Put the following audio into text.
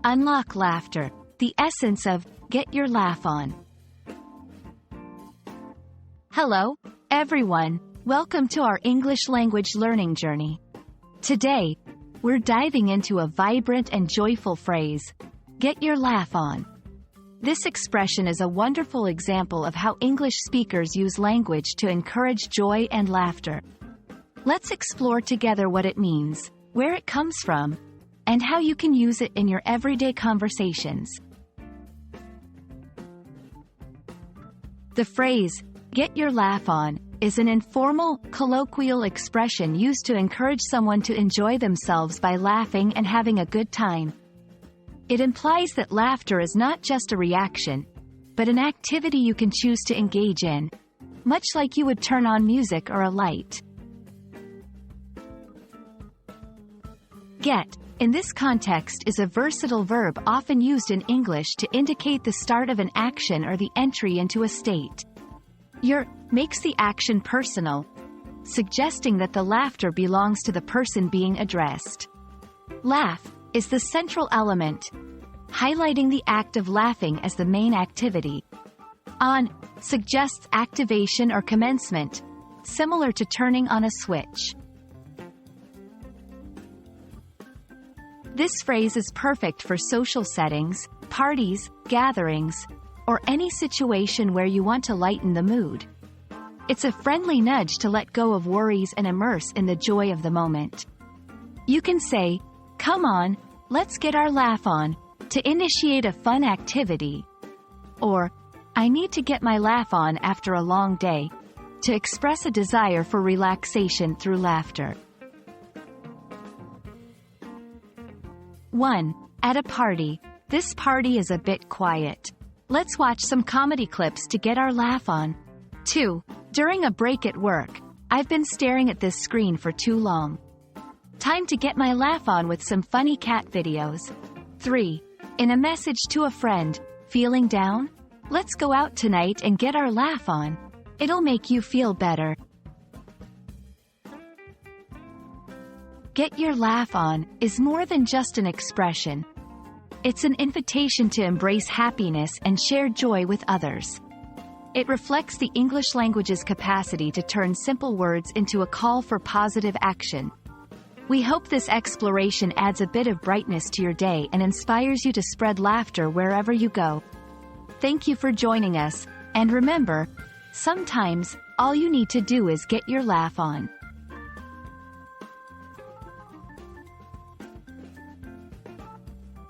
Unlock laughter, the essence of Get Your Laugh On. Hello, everyone. Welcome to our English language learning journey. Today, we're diving into a vibrant and joyful phrase, get your laugh on. This expression is a wonderful example of how English speakers use language to encourage joy and laughter. Let's explore together what it means, where it comes from, and how you can use it in your everyday conversations. The phrase, get your laugh on, is an informal, colloquial expression used to encourage someone to enjoy themselves by laughing and having a good time. It implies that laughter is not just a reaction, but an activity you can choose to engage in, much like you would turn on music or a light. Get, in this context, is a versatile verb often used in English to indicate the start of an action or the entry into a state. Your makes the action personal, suggesting that the laughter belongs to the person being addressed. Laugh is the central element, highlighting the act of laughing as the main activity. On suggests activation or commencement, similar to turning on a switch. This phrase is perfect for social settings, parties, gatherings, or any situation where you want to lighten the mood. It's a friendly nudge to let go of worries and immerse in the joy of the moment. You can say, "Come on, let's get our laugh on," to initiate a fun activity. Or, "I need to get my laugh on after a long day," to express a desire for relaxation through laughter. 1. At a party. This party is a bit quiet. Let's watch some comedy clips to get our laugh on. 2. During a break at work. I've been staring at this screen for too long. Time to get my laugh on with some funny cat videos. 3. In a message to a friend. Feeling down? Let's go out tonight and get our laugh on. It'll make you feel better. Get your laugh on is more than just an expression. It's an invitation to embrace happiness and share joy with others. It reflects the English language's capacity to turn simple words into a call for positive action. We hope this exploration adds a bit of brightness to your day and inspires you to spread laughter wherever you go. Thank you for joining us, and remember, sometimes, all you need to do is get your laugh on.